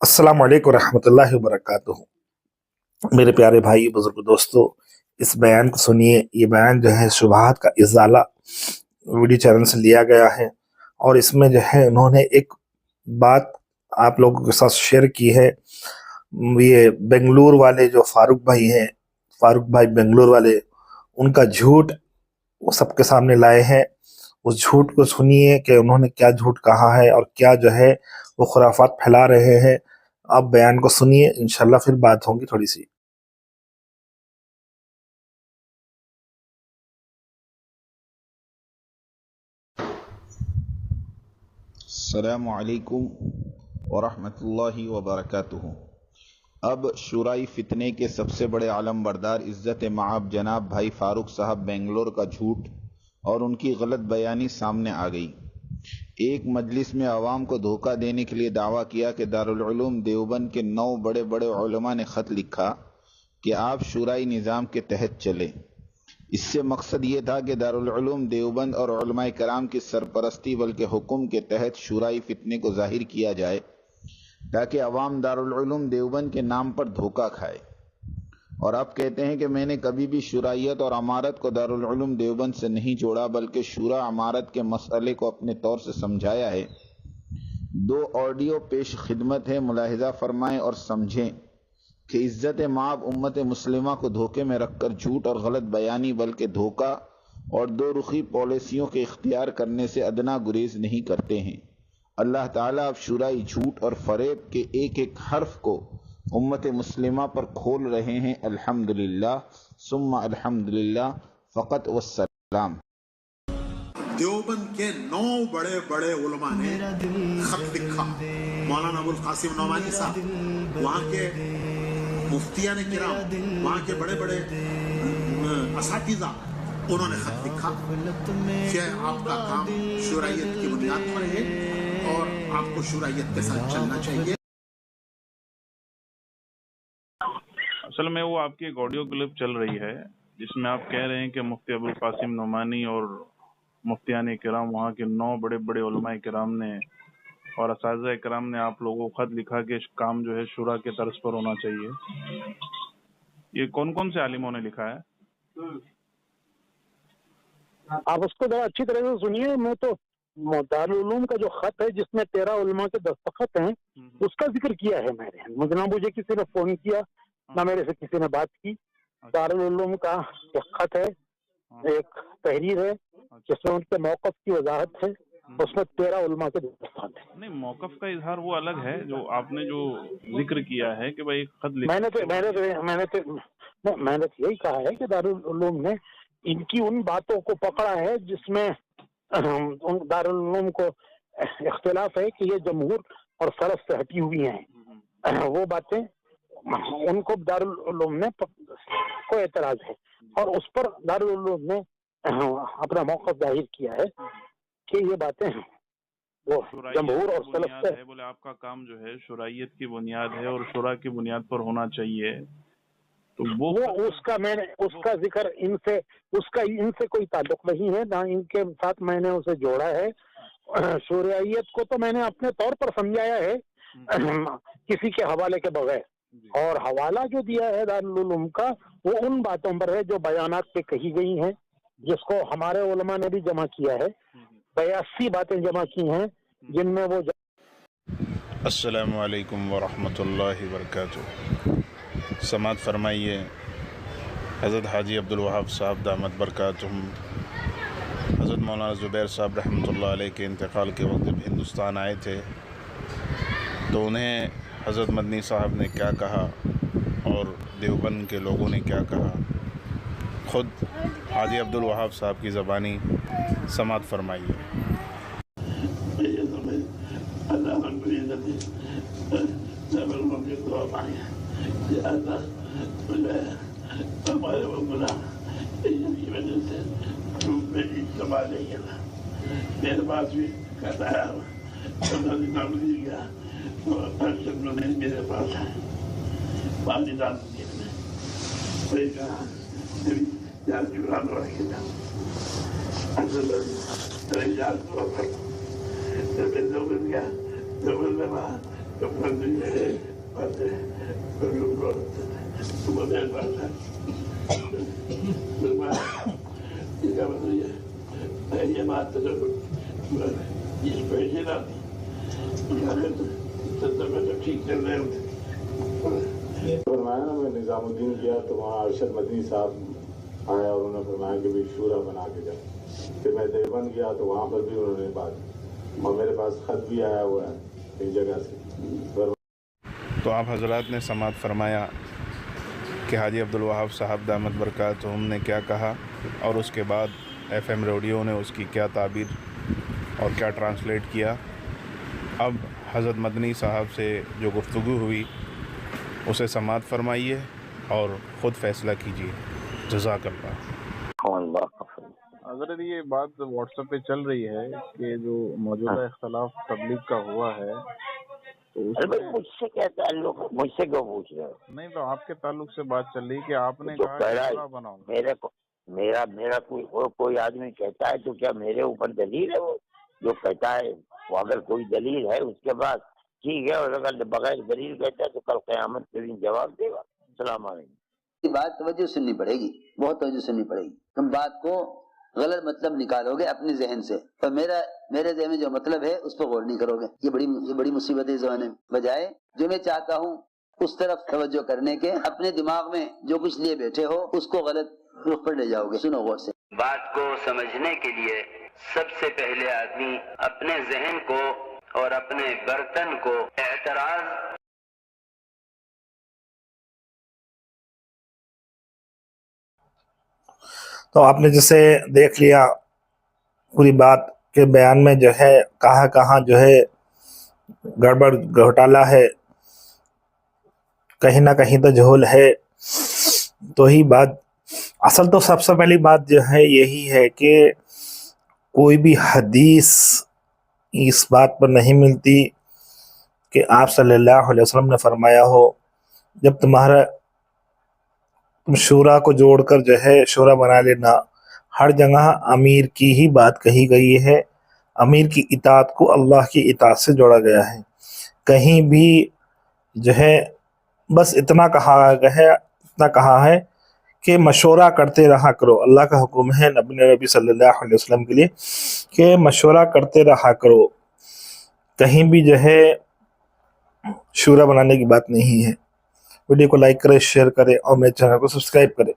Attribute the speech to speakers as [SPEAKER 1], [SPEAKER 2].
[SPEAKER 1] अस्सलाम वालेकुम रहमतुल्लाहि व बरकातुहू। मेरे प्यारे भाई बुजुर्ग दोस्तों, इस बयान को सुनिए। ये बयान जो है शुबहात का इज़ाला वीडियो चैनल से लिया गया है, और इसमें जो है उन्होंने एक बात आप लोगों के साथ शेयर की है। ये बेंगलुरु वाले जो फारूक भाई हैं, फारूक भाई बेंगलुरु वाले, उनका झूठ वो सबके सामने लाए हैं। उस झूठ को सुनिए कि उन्होंने क्या झूठ कहा है और क्या जो है वो खुराफात फैला रहे हैं। आप बयान को सुनिए, इंशाल्लाह फिर बात होगी थोड़ी सी।
[SPEAKER 2] अस्सलामु अलैकुम वरहमतुल्लाहि वबरकातुहू। अब शुराई फितने के सबसे बड़े आलम बरदार इज़्ज़त माब जनाब भाई फारूक साहब बेंगलोर का झूठ और उनकी गलत बयानी सामने आ गई। एक मजलिस में आवाम को धोखा देने के लिए दावा किया कि दारुल उलूम देवबंद के 9 बड़े बड़े उलमा ने ख़त लिखा कि आप शुराई निज़ाम के तहत चले। इससे मकसद ये था कि दारुल उलूम देवबंद और उलमाए कराम की सरपरस्ती बल्कि हुक्म के तहत शुराई फितने को जाहिर किया जाए, ताकि अवाम दारुल उलूम देवबंद के नाम पर धोखा खाए। और अब कहते हैं कि मैंने कभी भी शुराइयत और अमारत को दारुल उलूम देवबंद से नहीं जोड़ा, बल्कि शुरा अमारत के मसले को अपने तौर से समझाया है। 2 ऑडियो पेश खिदमत है, मुलाहिजा फरमाएं और समझें कि इज़्ज़त माब उम्मत मुस्लिमा को धोखे में रखकर झूठ और गलत बयानी बल्कि धोखा और 2 रुखी पॉलिसियों के इख्तियार करने से अदना गुरेज नहीं करते हैं। अल्लाह ताला अब शुराई झूठ और फरेब के एक एक हर्फ को उम्मत मुस्लिमा पर खोल रहे हैं। अल्हम्दुलिल्लाह सुम्मा अल्हम्दुलिल्लाह फ़क़त वस्सलाम।
[SPEAKER 3] देवबंद के 9 बड़े बड़े उलमा ने खत लिखा। मौलाना अबुल कासिम नौमानी साहब, वहाँ के मुफ्तियान किराम, वहाँ के बड़े बड़े असातिज़ा, उन्होंने खत लिखा कि आपका काम शुराइयत की बुनियाद पर है और आपको शुराइयत के साथ चलना चाहिए।
[SPEAKER 4] असल में वो आपकी एक ऑडियो क्लिप चल रही है जिसमें आप कह रहे हैं कि मुफ्ती अबुल कासिम नौमानी और मुफ्तियान किराम, वहाँ के 9 बड़े बड़े उलमाए किराम ने और असातिज़ा किराम ने आप लोगों को खत लिखा कि काम जो है शुरा के तर्ज पर होना चाहिए। ये कौन कौन से आलिमों ने लिखा है?
[SPEAKER 5] आप उसको जरा अच्छी तरह से सुनिए। मैं तो दारुल उलूम का जो खत है जिसमें 13 उलमा के दस्तखत हैं, उसका जिक्र किया है मैंने। मुझे ना मुझे किसी ने फोन किया, ना मेरे से किसी ने बात की। दारुल उलूम का एक खत है, एक तहरीर है जिसमें उनके मौक़िफ़ की वजाहत है, उसमें 13 उलमा के दस्तखत है।
[SPEAKER 4] नहीं, मौक़िफ़ का इजहार वो अलग है जो आपने जो जिक्र किया है कि भाई खत लिखा।
[SPEAKER 5] मैंने तो यही कहा है कि दारुल उलूम ने इनकी उन बातों को पकड़ा है जिसमें दारुल उलूम को इख्तिलाफ है कि ये जमहूर और फर्ज से हटी हुई हैं। वो बातें उनको दारुल उलूम ने को एतराज है, और उस पर दारुल उलूम ने अपना मौक़िफ़ जाहिर किया है कि ये बातें वो जमहूर और सलफ से
[SPEAKER 4] बोले आपका काम जो है शुराइयत की बुनियाद है और शुरा की बुनियाद पर होना चाहिए। तो वो उसका जिक्र इनसे कोई ताल्लुक नहीं है, ना इनके साथ मैंने उसे जोड़ा है। शुराइयत को तो मैंने अपने तौर पर समझाया है किसी के हवाले के बगैर, और हवाला जो दिया है दारुल उलूम का वो उन बातों पर है जो बयानात पे कही गई हैं, जिसको हमारे उलमा ने भी जमा किया है। 82 बातें जमा की हैं जिनमें वो
[SPEAKER 2] अस्सलामु अलैकुम वरहमतुल्लाहि वबरकातुहू। समात फरमाइए, हज़रत हाजी अब्दुल वहाब साहब दामत बरकातुहुम, हज़रत मौलाना ज़ुबैर साहब रहमतुल्लाह अलैह के इंतकाल के वक्त जब हिंदुस्तान आए थे तो उन्हें हज़रत मदनी साहब ने क्या कहा और देवबंद के लोगों ने क्या कहा, ख़ुद हाजी अब्दुल वहाब साहब की ज़बानी समात फरमाइए।
[SPEAKER 6] मेरे पास भी कहता है मेरे पास है पाकिस्तान वही कहा तो मंदिर में बातें तुम्हारे बात है क्या मतलब ये बात तो इस पैसे ना तो ठीक चल रहे होते
[SPEAKER 7] फरमाया ना, मैं निजामुद्दीन गया तो वहाँ अरशद मदनी साहब आया और उन्होंने फरमाया कि भी शूरा बना के जाओ। फिर मैं देवबंद गया तो वहाँ पर भी उन्होंने बात, और मेरे पास खत भी आया हुआ है कई जगह से।
[SPEAKER 8] तो आप हजरात ने समात फरमाया कि हाजी अब्दुल वहाब साहब दामत बरकातुहुम ने क्या कहा, और उसके बाद FM रेडियो ने उसकी क्या ताबीर और क्या ट्रांसलेट किया। अब हज़रत मदनी साहब से जो गुफ्तगू हुई उसे समात फरमाइए और ख़ुद फ़ैसला कीजिए। जज़ाकल्लाह।
[SPEAKER 4] अगर ये बात व्हाट्सएप पे चल रही है कि जो मौजूदा इख्तलाफ तबलीग का हुआ है, तो
[SPEAKER 9] अरे भाई मुझसे क्या ताल्लुक, मुझसे क्यों पूछ रहे हो?
[SPEAKER 4] नहीं तो आपके ताल्लुक से बात चल रही कि आपने
[SPEAKER 9] तो
[SPEAKER 4] कहा कि बनाओ।
[SPEAKER 9] मेरे को मेरा कोई आदमी कहता है तो क्या मेरे ऊपर दलील है? वो जो कहता है वो अगर कोई दलील है उसके बाद ठीक है, और अगर बगैर दलील कहता है तो कल क़यामत के दिन जवाब देगा। सलाम अलैकुम।
[SPEAKER 10] बात तवज्जो सुननी पड़ेगी, बहुत तवज्जो सुननी पड़ेगी। तुम बात को गलत मतलब निकालोगे अपने जहन से, और मेरे जहन में जो मतलब है उस पर गौर नहीं करोगे। ये बड़ी मुसीबत है इस ज़माने में। बजाय जो मैं चाहता हूँ उस तरफ तवज्जो करने के, अपने दिमाग में जो कुछ लिए बैठे हो उसको गलत रुख पर ले जाओगे। सुनो गौर से।
[SPEAKER 11] बात को समझने के लिए सबसे पहले आदमी अपने जहन को और अपने बर्तन को एतराज
[SPEAKER 1] तो आपने जैसे देख लिया पूरी बात के बयान में जो है कहाँ जो है गड़बड़ घोटाला है, कहीं ना कहीं तो झोल है। तो ही बात असल तो सबसे पहली बात जो है यही है कि कोई भी हदीस इस बात पर नहीं मिलती कि आप सल्लल्लाहु अलैहि वसल्लम ने फरमाया हो जब तुम शूरा को जोड़कर जो है शूरा बना लेना। हर जगह अमीर की ही बात कही गई है, अमीर की इताअत को अल्लाह की इताअत से जोड़ा गया है। कहीं भी जो है बस इतना कहा है कि मशवरा करते रहा करो। अल्लाह का हुक्म है नबी सल्लल्लाहु अलैहि वसल्लम के लिए कि मशवरा करते रहा करो। कहीं भी जो है शूरा बनाने की बात नहीं है। वीडियो को लाइक करें, शेयर करें और मेरे चैनल को सब्सक्राइब करें।